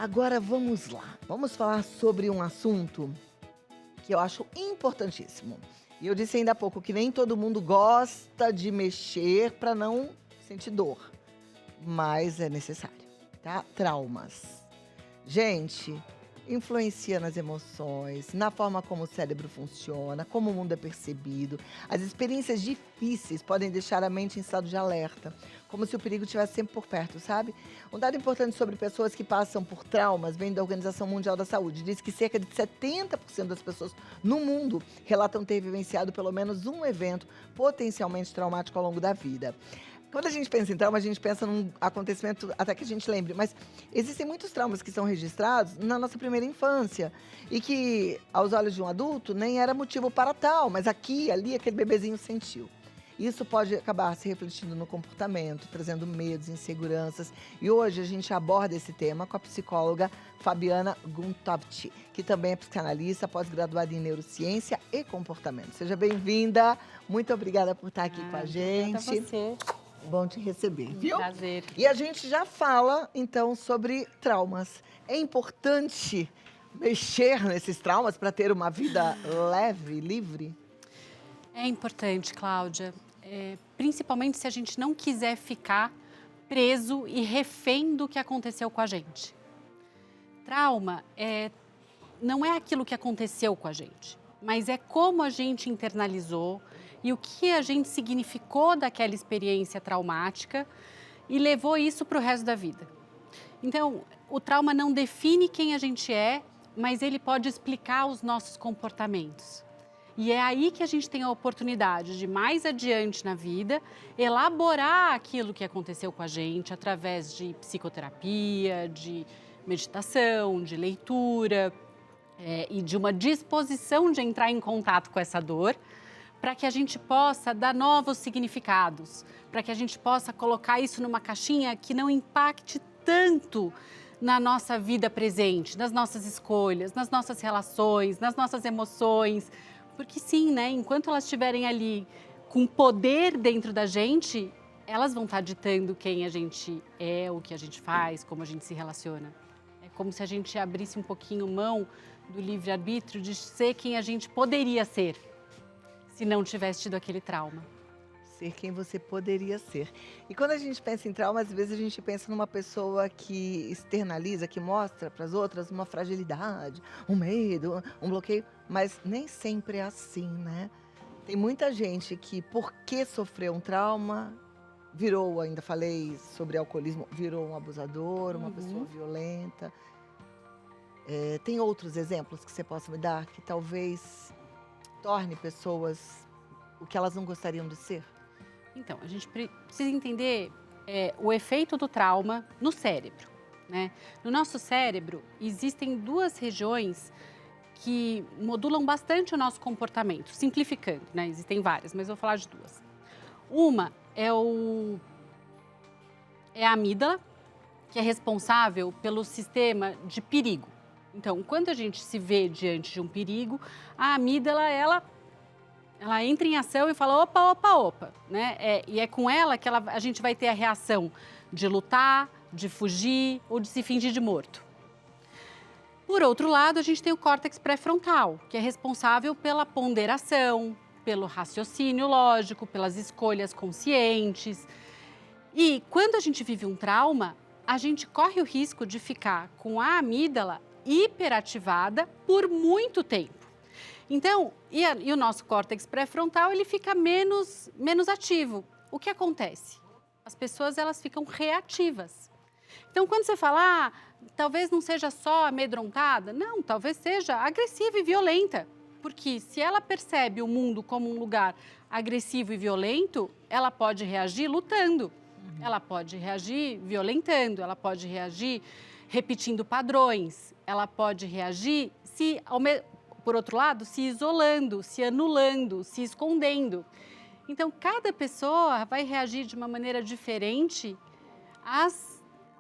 Agora vamos lá. Vamos falar sobre um assunto que eu acho importantíssimo. E eu disse ainda há pouco que nem todo mundo gosta de mexer para não sentir dor, mas é necessário, tá? Traumas. Gente, influencia nas emoções, na forma como o cérebro funciona, como o mundo é percebido. As experiências difíceis podem deixar a mente em estado de alerta, como se o perigo estivesse sempre por perto, sabe? Um dado importante sobre pessoas que passam por traumas vem da Organização Mundial da Saúde. Diz que cerca de 70% das pessoas no mundo relatam ter vivenciado pelo menos um evento potencialmente traumático ao longo da vida. Quando a gente pensa em trauma, a gente pensa num acontecimento até que a gente lembre, mas existem muitos traumas que são registrados na nossa primeira infância e que, aos olhos de um adulto, nem era motivo para tal, mas aqui e ali aquele bebezinho sentiu. Isso pode acabar se refletindo no comportamento, trazendo medos, inseguranças. E hoje a gente aborda esse tema com a psicóloga Fabiana Guntovci, que também é psicanalista, pós-graduada em neurociência e comportamento. Seja bem-vinda. Muito obrigada por estar aqui com a gente. Obrigada a você. Bom te receber, viu? Prazer. E a gente já fala, então, sobre traumas. É importante mexer nesses traumas para ter uma vida leve, livre? É importante, Cláudia, principalmente se a gente não quiser ficar preso e refém do que aconteceu com a gente. Trauma não é aquilo que aconteceu com a gente, mas é como a gente internalizou e o que a gente significou daquela experiência traumática e levou isso para o resto da vida. Então, o trauma não define quem a gente é, mas ele pode explicar os nossos comportamentos. E é aí que a gente tem a oportunidade de, mais adiante na vida, elaborar aquilo que aconteceu com a gente através de psicoterapia, de meditação, de leitura e de uma disposição de entrar em contato com essa dor, para que a gente possa dar novos significados, para que a gente possa colocar isso numa caixinha que não impacte tanto na nossa vida presente, nas nossas escolhas, nas nossas relações, nas nossas emoções. Porque sim, né? Enquanto elas estiverem ali com poder dentro da gente, elas vão estar ditando quem a gente é, o que a gente faz, como a gente se relaciona. É como se a gente abrisse um pouquinho mão do livre-arbítrio de ser quem a gente poderia ser, se não tivesse tido aquele trauma. Ser quem você poderia ser. E quando a gente pensa em trauma, às vezes a gente pensa numa pessoa que externaliza, que mostra para as outras uma fragilidade, um medo, um bloqueio, mas nem sempre é assim, né? Tem muita gente que, porque sofreu um trauma, virou, ainda falei sobre alcoolismo, virou um abusador, uma pessoa violenta. Tem outros exemplos que você possa me dar que talvez torne pessoas o que elas não gostariam de ser? Então, a gente precisa entender o efeito do trauma no cérebro, né? No nosso cérebro, existem duas regiões que modulam bastante o nosso comportamento, simplificando, né? Existem várias, mas eu vou falar de duas. Uma é a amígdala, que é responsável pelo sistema de perigo. Então, quando a gente se vê diante de um perigo, a amígdala, ela entra em ação e fala opa, opa, opa, né? E é com ela que a gente vai ter a reação de lutar, de fugir ou de se fingir de morto. Por outro lado, a gente tem o córtex pré-frontal, que é responsável pela ponderação, pelo raciocínio lógico, pelas escolhas conscientes. E quando a gente vive um trauma, a gente corre o risco de ficar com a amígdala hiperativada por muito tempo. Então, e o nosso córtex pré-frontal, ele fica menos ativo. O que acontece? As pessoas, elas ficam reativas. Então, quando você fala, talvez não seja só amedrontada, não, talvez seja agressiva e violenta. Porque se ela percebe o mundo como um lugar agressivo e violento, ela pode reagir lutando. Ela pode reagir violentando, ela pode reagir repetindo padrões, ela pode reagir por outro lado, se isolando, se anulando, se escondendo. Então, cada pessoa vai reagir de uma maneira diferente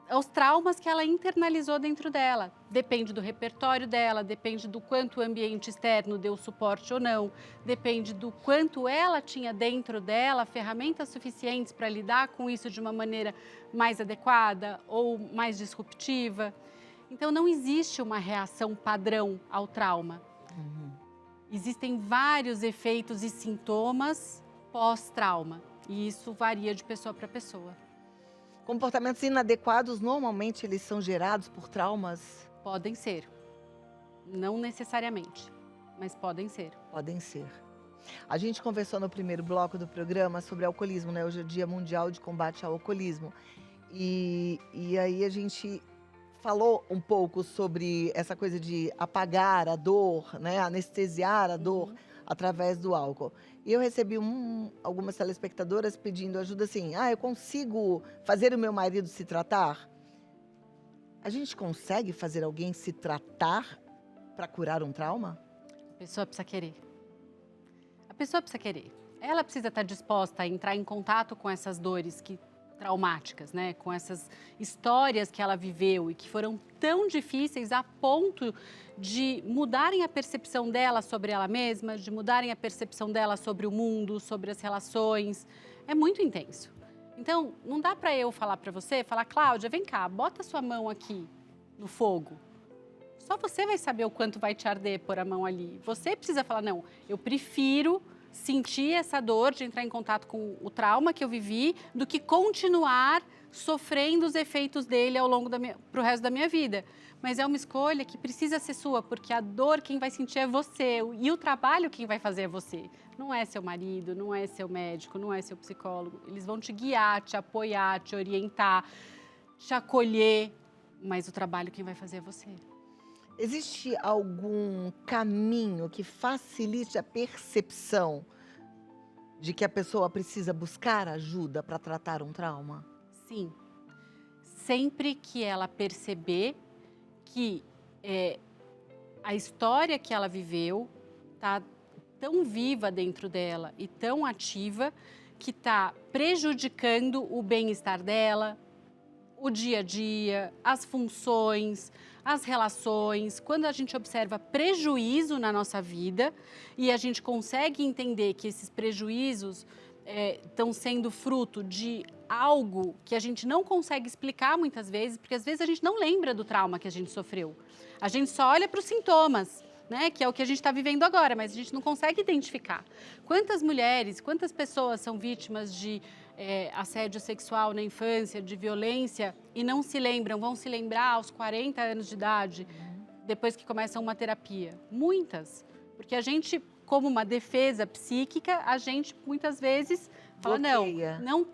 aos traumas que ela internalizou dentro dela. Depende do repertório dela, depende do quanto o ambiente externo deu suporte ou não, depende do quanto ela tinha dentro dela ferramentas suficientes para lidar com isso de uma maneira mais adequada ou mais disruptiva. Então, não existe uma reação padrão ao trauma. Existem vários efeitos e sintomas pós-trauma. E isso varia de pessoa para pessoa. Comportamentos inadequados, normalmente, eles são gerados por traumas? Podem ser. Não necessariamente, mas podem ser. Podem ser. A gente conversou no primeiro bloco do programa sobre alcoolismo, né? Hoje é o Dia Mundial de Combate ao Alcoolismo. E aí a gente falou um pouco sobre essa coisa de apagar a dor, né? Anestesiar a dor através do álcool. E eu recebi algumas telespectadoras pedindo ajuda assim, eu consigo fazer o meu marido se tratar? A gente consegue fazer alguém se tratar para curar um trauma? A pessoa precisa querer. A pessoa precisa querer. Ela precisa estar disposta a entrar em contato com essas dores traumáticas, né? Com essas histórias que ela viveu e que foram tão difíceis a ponto de mudarem a percepção dela sobre ela mesma, de mudarem a percepção dela sobre o mundo, sobre as relações. É muito intenso. Então, não dá para eu falar para você, Cláudia, vem cá, bota sua mão aqui no fogo. Só você vai saber o quanto vai te arder pôr a mão ali. Você precisa falar, não, eu prefiro sentir essa dor de entrar em contato com o trauma que eu vivi do que continuar sofrendo os efeitos dele ao longo pro resto da minha vida. Mas é uma escolha que precisa ser sua, porque a dor quem vai sentir é você e o trabalho quem vai fazer é você. Não é seu marido, não é seu médico, não é seu psicólogo. Eles vão te guiar, te apoiar, te orientar, te acolher, mas o trabalho quem vai fazer é você. Existe algum caminho que facilite a percepção de que a pessoa precisa buscar ajuda para tratar um trauma? Sim. Sempre que ela perceber que a história que ela viveu está tão viva dentro dela e tão ativa que está prejudicando o bem-estar dela, o dia a dia, as funções, as relações. Quando a gente observa prejuízo na nossa vida e a gente consegue entender que esses prejuízos estão sendo fruto de algo que a gente não consegue explicar muitas vezes, porque às vezes a gente não lembra do trauma que a gente sofreu. A gente só olha para os sintomas, né, que é o que a gente está vivendo agora, mas a gente não consegue identificar. Quantas mulheres, quantas pessoas são vítimas de assédio sexual na infância, de violência, e não se lembram, vão se lembrar aos 40 anos de idade, depois que começam uma terapia? Muitas. Porque a gente, como uma defesa psíquica, a gente muitas vezes fala, não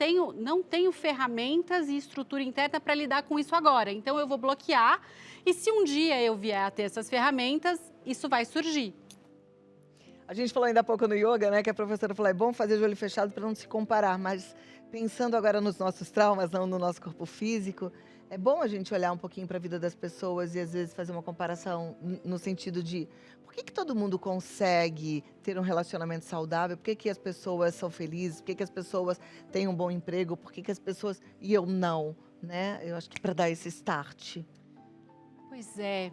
tenho ferramentas e estrutura interna para lidar com isso agora, então eu vou bloquear, e se um dia eu vier a ter essas ferramentas, isso vai surgir. A gente falou ainda há pouco no yoga, né, que a professora falou, é bom fazer de olho fechado para não se comparar, mas pensando agora nos nossos traumas, não no nosso corpo físico, é bom a gente olhar um pouquinho para a vida das pessoas e às vezes fazer uma comparação no sentido de por que todo mundo consegue ter um relacionamento saudável, por que as pessoas são felizes, por que as pessoas têm um bom emprego, por que as pessoas e eu não, né? Eu acho que para dar esse start. Pois é.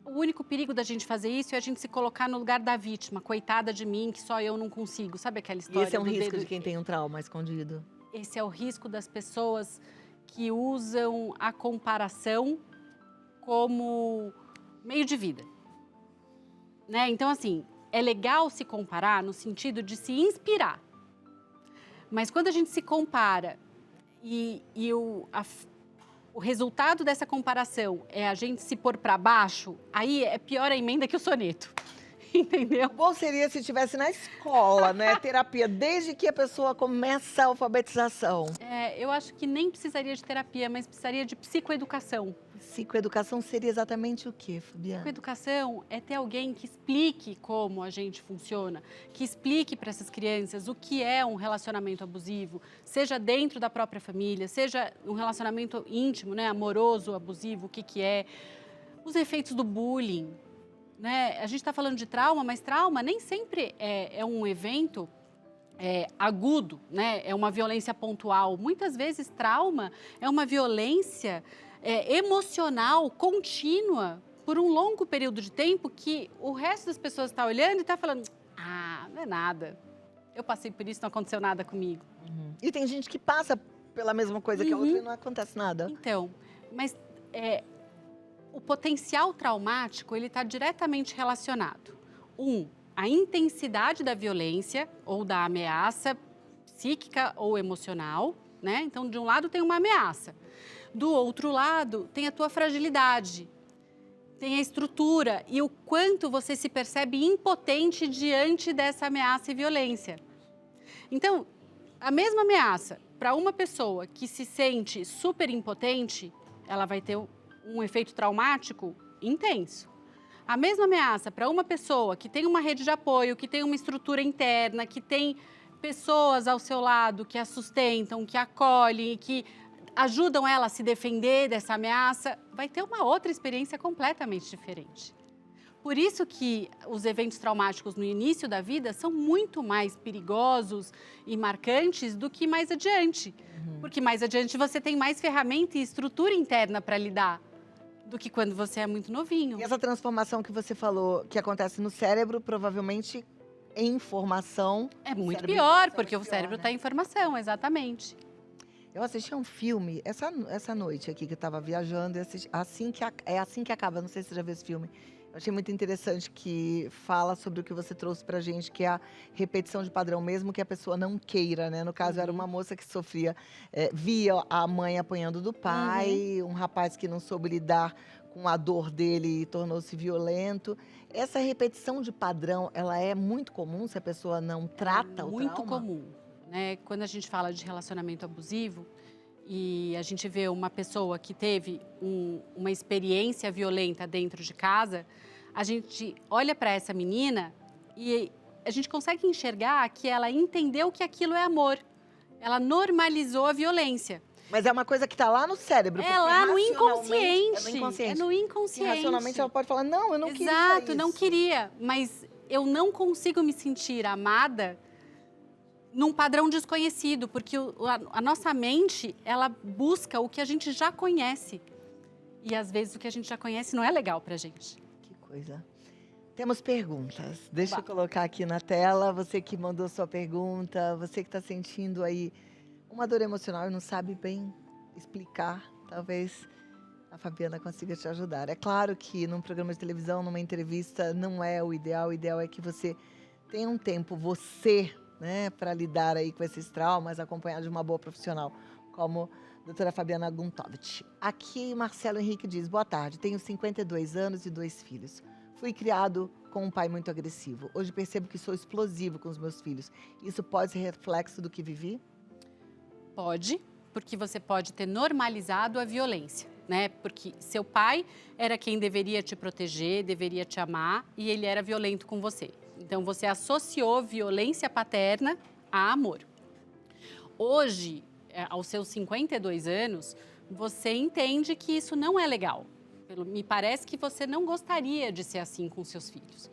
O único perigo da gente fazer isso é a gente se colocar no lugar da vítima. Coitada de mim, que só eu não consigo. Sabe aquela história? E esse é um risco de quem tem um trauma escondido. Esse é o risco das pessoas que usam a comparação como meio de vida. Né? Então, assim, é legal se comparar no sentido de se inspirar. Mas quando a gente se compara e o resultado dessa comparação é a gente se pôr para baixo, aí é pior a emenda que o soneto. Entendeu? Bom seria se tivesse na escola, né? Terapia, desde que a pessoa começa a alfabetização. Eu acho que nem precisaria de terapia, mas precisaria de psicoeducação. Psicoeducação seria exatamente o quê, Fabiana? Psicoeducação é ter alguém que explique como a gente funciona, que explique para essas crianças o que é um relacionamento abusivo, seja dentro da própria família, seja um relacionamento íntimo, né, amoroso, abusivo, o que é, os efeitos do bullying. Né? A gente está falando de trauma, mas trauma nem sempre é um evento agudo, né? É uma violência pontual. Muitas vezes trauma é uma violência emocional contínua por um longo período de tempo que o resto das pessoas está olhando e está falando, não é nada. Eu passei por isso, não aconteceu nada comigo. E tem gente que passa pela mesma coisa que a outra e não acontece nada. Então, Mas o potencial traumático, ele está diretamente relacionado. A intensidade da violência ou da ameaça psíquica ou emocional, né? Então, de um lado tem uma ameaça. Do outro lado, tem a tua fragilidade, tem a estrutura e o quanto você se percebe impotente diante dessa ameaça e violência. Então, a mesma ameaça para uma pessoa que se sente super impotente, ela vai ter um efeito traumático intenso. A mesma ameaça para uma pessoa que tem uma rede de apoio, que tem uma estrutura interna, que tem pessoas ao seu lado que a sustentam, que a acolhem, que ajudam ela a se defender dessa ameaça, vai ter uma outra experiência completamente diferente. Por isso que os eventos traumáticos no início da vida são muito mais perigosos e marcantes do que mais adiante. Porque mais adiante você tem mais ferramenta e estrutura interna para lidar do que quando você é muito novinho. E essa transformação que você falou, que acontece no cérebro, provavelmente em informação... É muito pior, porque o cérebro está em informação, exatamente. Eu assisti a um filme, essa noite aqui que eu estava viajando, assim que acaba, não sei se você já viu esse filme. Eu achei muito interessante que fala sobre o que você trouxe pra gente, que é a repetição de padrão, mesmo que a pessoa não queira, né? No caso, era uma moça que sofria, via a mãe apanhando do pai, um rapaz que não soube lidar com a dor dele e tornou-se violento. Essa repetição de padrão, ela é muito comum se a pessoa não trata o trauma? Muito comum, né? Quando a gente fala de relacionamento abusivo, e a gente vê uma pessoa que teve uma experiência violenta dentro de casa, a gente olha para essa menina e a gente consegue enxergar que ela entendeu que aquilo é amor. Ela normalizou a violência. Mas é uma coisa que está lá no cérebro. É lá no inconsciente. É no inconsciente. É no inconsciente. E racionalmente ela pode falar, não, eu não queria isso. Exato, não queria. Mas eu não consigo me sentir amada num padrão desconhecido, porque a nossa mente, ela busca o que a gente já conhece. E às vezes o que a gente já conhece não é legal pra gente. Que coisa. Temos perguntas. Deixa eu colocar aqui na tela. Você que mandou sua pergunta, você que está sentindo aí uma dor emocional e não sabe bem explicar, talvez a Fabiana consiga te ajudar. É claro que num programa de televisão, numa entrevista, não é o ideal. O ideal é que você tenha um tempo, você, né, para lidar aí com esses traumas, acompanhado de uma boa profissional, como a doutora Fabiana Guntovich. Aqui, Marcelo Henrique diz, boa tarde, tenho 52 anos e 2 filhos. Fui criado com um pai muito agressivo. Hoje percebo que sou explosivo com os meus filhos. Isso pode ser reflexo do que vivi? Pode, porque você pode ter normalizado a violência, né? Porque seu pai era quem deveria te proteger, deveria te amar, e ele era violento com você. Então, você associou violência paterna a amor. Hoje, aos seus 52 anos, você entende que isso não é legal. Me parece que você não gostaria de ser assim com seus filhos.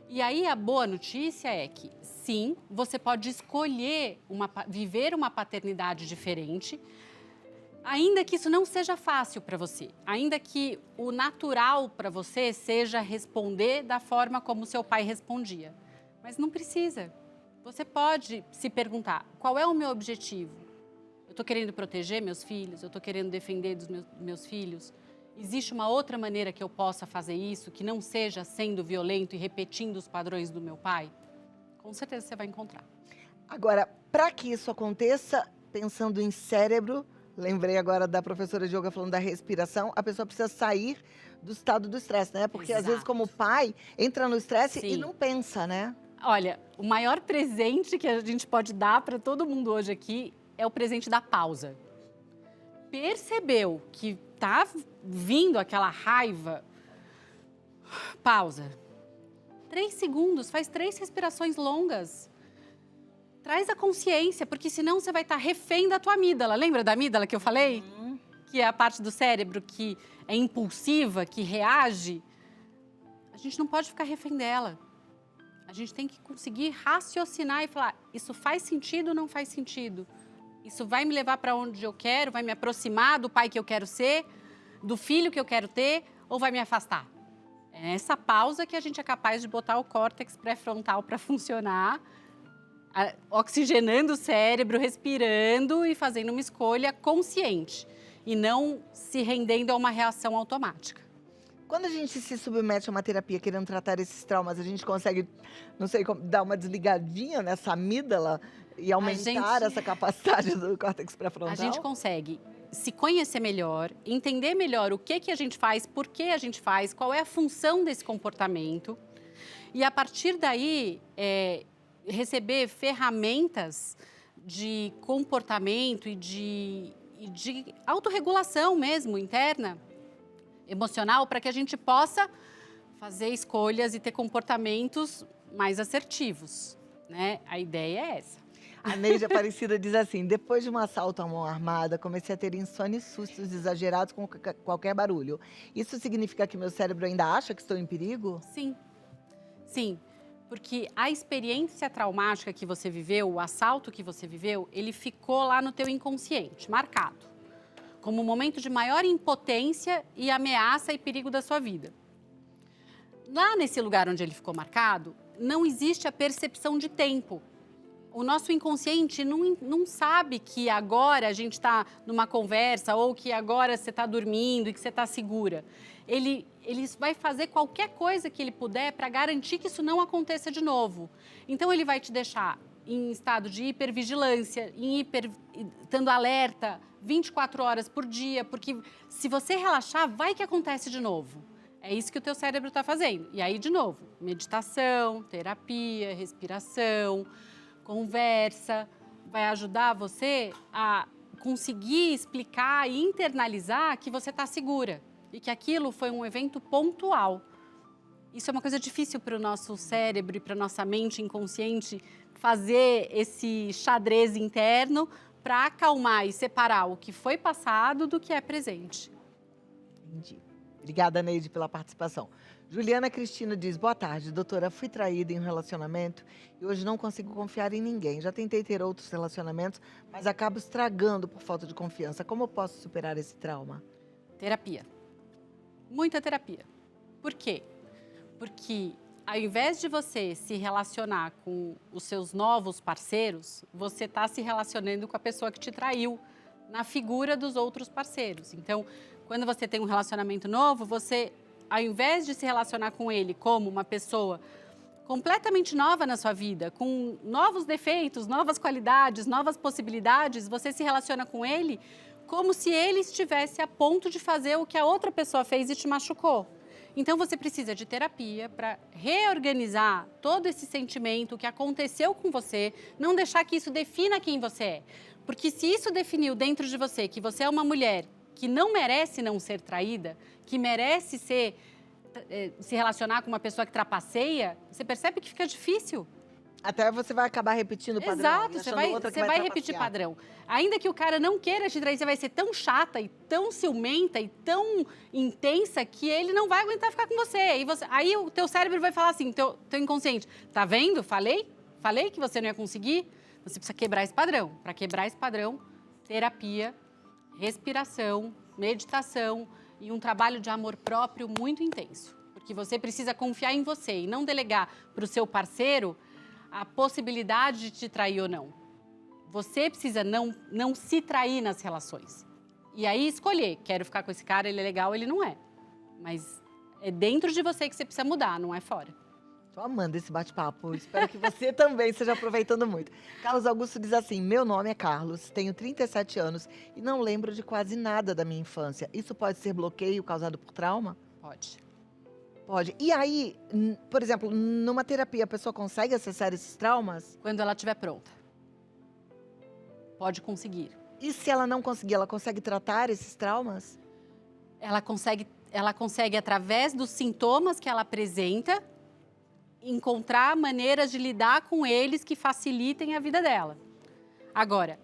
E aí, a boa notícia é que, sim, você pode escolher viver uma paternidade diferente, ainda que isso não seja fácil para você, ainda que o natural para você seja responder da forma como seu pai respondia. Mas não precisa. Você pode se perguntar, qual é o meu objetivo? Eu estou querendo proteger meus filhos? Eu estou querendo defender dos meus filhos? Existe uma outra maneira que eu possa fazer isso, que não seja sendo violento e repetindo os padrões do meu pai? Com certeza você vai encontrar. Agora, para que isso aconteça, pensando em cérebro, lembrei agora da professora de yoga falando da respiração, a pessoa precisa sair do estado do estresse, né? Porque às vezes, como pai, entra no estresse e não pensa, né? Olha, o maior presente que a gente pode dar para todo mundo hoje aqui é o presente da pausa. Percebeu que tá vindo aquela raiva? Pausa. 3 segundos, faz 3 respirações longas. Traz a consciência, porque senão você vai estar refém da tua amígdala. Lembra da amígdala que eu falei? Que é a parte do cérebro que é impulsiva, que reage. A gente não pode ficar refém dela. A gente tem que conseguir raciocinar e falar, isso faz sentido ou não faz sentido? Isso vai me levar para onde eu quero? Vai me aproximar do pai que eu quero ser? Do filho que eu quero ter? Ou vai me afastar? É nessa pausa que a gente é capaz de botar o córtex pré-frontal para funcionar, oxigenando o cérebro, respirando e fazendo uma escolha consciente. e não se rendendo a uma reação automática. Quando a gente se submete a uma terapia querendo tratar esses traumas, a gente consegue, não sei, dar uma desligadinha nessa amígdala e aumentar essa capacidade do córtex A pré-frontal? gente consegue se conhecer melhor, entender melhor o que a gente faz, por que a gente faz, qual é a função desse comportamento. E a partir daí, receber ferramentas de comportamento e de autorregulação mesmo, interna, emocional, para que a gente possa fazer escolhas e ter comportamentos mais assertivos, né? A ideia é essa. A Neide Aparecida diz assim: depois de um assalto à mão armada, comecei a ter insônia e sustos exagerados com qualquer barulho. Isso significa que meu cérebro ainda acha que estou em perigo? Sim, sim. Porque a experiência traumática que você viveu, o assalto que você viveu, ele ficou lá no teu inconsciente, marcado, como um momento de maior impotência e ameaça e perigo da sua vida. Lá nesse lugar onde ele ficou marcado, não existe a percepção de tempo. O nosso inconsciente não sabe que agora a gente está numa conversa ou que agora você está dormindo e que você está segura. Ele vai fazer qualquer coisa que ele puder para garantir que isso não aconteça de novo. Então, ele vai te deixar em estado de hipervigilância, estando alerta 24 horas por dia, porque se você relaxar, vai que acontece de novo. É isso que o teu cérebro está fazendo. E aí, de novo, meditação, terapia, respiração, conversa, vai ajudar você a conseguir explicar e internalizar que você está segura e que aquilo foi um evento pontual. Isso é uma coisa difícil para o nosso cérebro e para a nossa mente inconsciente fazer esse xadrez interno para acalmar e separar o que foi passado do que é presente. Entendi. Obrigada, Neide, pela participação. Juliana Cristina diz: boa tarde, doutora. Fui traída em um relacionamento e hoje não consigo confiar em ninguém. Já tentei ter outros relacionamentos, mas acabo estragando por falta de confiança. Como eu posso superar esse trauma? Terapia. Muita terapia. Por quê? Porque ao invés de você se relacionar com os seus novos parceiros, você está se relacionando com a pessoa que te traiu, na figura dos outros parceiros. Então, quando você tem um relacionamento novo, você, ao invés de se relacionar com ele como uma pessoa completamente nova na sua vida, com novos defeitos, novas qualidades, novas possibilidades, você se relaciona com ele como se ele estivesse a ponto de fazer o que a outra pessoa fez e te machucou. Então, você precisa de terapia para reorganizar todo esse sentimento que aconteceu com você, não deixar que isso defina quem você é. Porque se isso definiu dentro de você que você é uma mulher que não merece não ser traída, que merece se relacionar com uma pessoa que trapaceia, você percebe que fica difícil. Até você vai acabar repetindo o padrão. Exato, você vai repetir padrão. Ainda que o cara não queira te trair, você vai ser tão chata e tão ciumenta e tão intensa que ele não vai aguentar ficar com você. Aí o teu cérebro vai falar assim, teu inconsciente, tá vendo? Falei que você não ia conseguir. Você precisa quebrar esse padrão. Para quebrar esse padrão, terapia, respiração, meditação e um trabalho de amor próprio muito intenso. Porque você precisa confiar em você e não delegar para o seu parceiro a possibilidade de te trair ou não. Você precisa não se trair nas relações. E aí escolher, quero ficar com esse cara, ele é legal, ele não é. Mas é dentro de você que você precisa mudar, não é fora. Tô amando esse bate-papo, espero que você também esteja aproveitando muito. Carlos Augusto diz assim: meu nome é Carlos, tenho 37 anos e não lembro de quase nada da minha infância. Isso pode ser bloqueio causado por trauma? Pode. Pode. E aí, por exemplo, numa terapia, a pessoa consegue acessar esses traumas? Quando ela estiver pronta. Pode conseguir. E se ela não conseguir, ela consegue tratar esses traumas? Ela consegue, através dos sintomas que ela apresenta, encontrar maneiras de lidar com eles que facilitem a vida dela. Agora,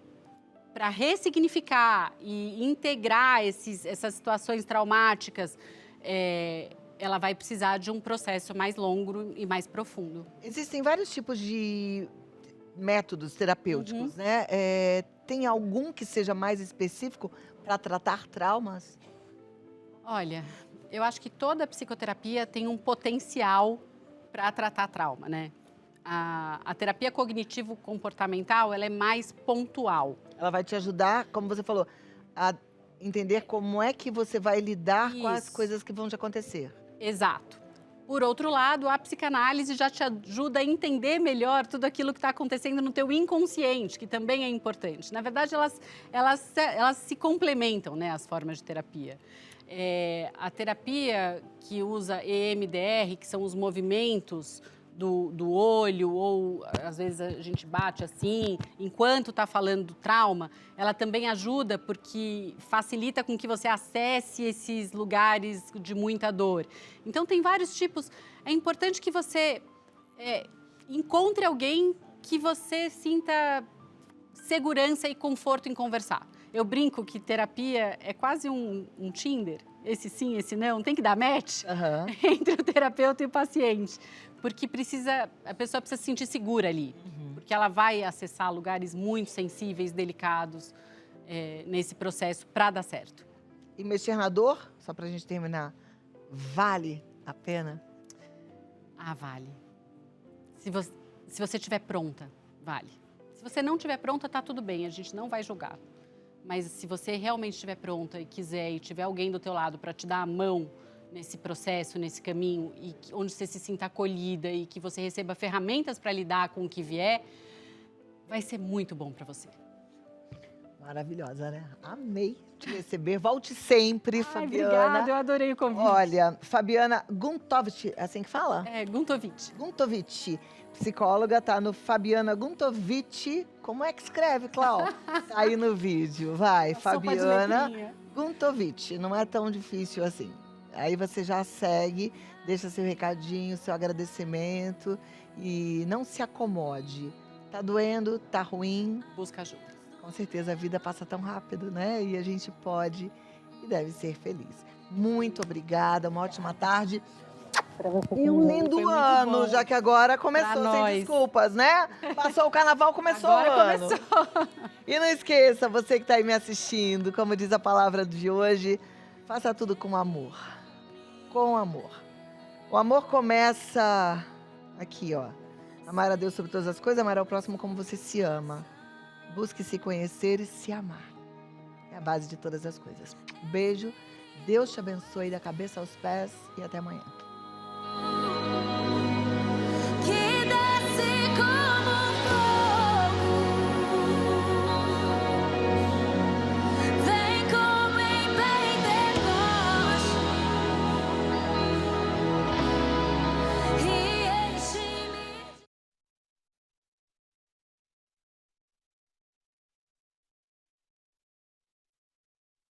para ressignificar e integrar essas situações traumáticas, ela vai precisar de um processo mais longo e mais profundo. Existem vários tipos de métodos terapêuticos, né? Tem algum que seja mais específico para tratar traumas? Olha, eu acho que toda psicoterapia tem um potencial para tratar trauma, né? A terapia cognitivo-comportamental, ela é mais pontual. Ela vai te ajudar, como você falou, a entender como é que você vai lidar com as Isso. coisas que vão te acontecer. Exato. Por outro lado, a psicanálise já te ajuda a entender melhor tudo aquilo que está acontecendo no teu inconsciente, que também é importante. Na verdade, elas se complementam, né, as formas de terapia. A terapia que usa EMDR, que são os movimentos do olho, ou às vezes a gente bate assim, enquanto está falando do trauma, ela também ajuda porque facilita com que você acesse esses lugares de muita dor. Então, tem vários tipos. É importante que você encontre alguém que você sinta segurança e conforto em conversar. Eu brinco que terapia é quase um Tinder, esse sim, esse não, tem que dar match entre o terapeuta e o paciente, porque a pessoa precisa se sentir segura ali, porque ela vai acessar lugares muito sensíveis, delicados nesse processo para dar certo. E mexer na dor, só pra gente terminar, vale a pena? Ah, vale. Se você estiver pronta, vale. Se você não estiver pronta, tá tudo bem, a gente não vai julgar. Mas se você realmente estiver pronta e quiser e tiver alguém do teu lado para te dar a mão nesse processo, nesse caminho, e onde você se sinta acolhida e que você receba ferramentas para lidar com o que vier, vai ser muito bom para você. Maravilhosa, né? Amei te receber. Volte sempre, Fabiana. Obrigada, eu adorei o convite. Olha, Fabiana Guntovich, é assim que fala? Guntovich. Guntovich, psicóloga, tá no Fabiana Guntovich. Como é que escreve, Clau? Tá aí no vídeo, vai. Fabiana Guntovich, não é tão difícil assim. Aí você já segue, deixa seu recadinho, seu agradecimento e não se acomode. Tá doendo, tá ruim. Busca ajuda. Com certeza a vida passa tão rápido, né? E a gente pode e deve ser feliz. Muito obrigada, uma ótima tarde. E um lindo ano, já que agora começou, sem desculpas, né? Passou o carnaval, começou agora o ano. Começou. E não esqueça, você que está aí me assistindo, como diz a palavra de hoje, faça tudo com amor. Com amor. O amor começa aqui, ó. Amar a Deus sobre todas as coisas, amar ao próximo como você se ama. Busque se conhecer e se amar. É a base de todas as coisas. Beijo, Deus te abençoe da cabeça aos pés e até amanhã.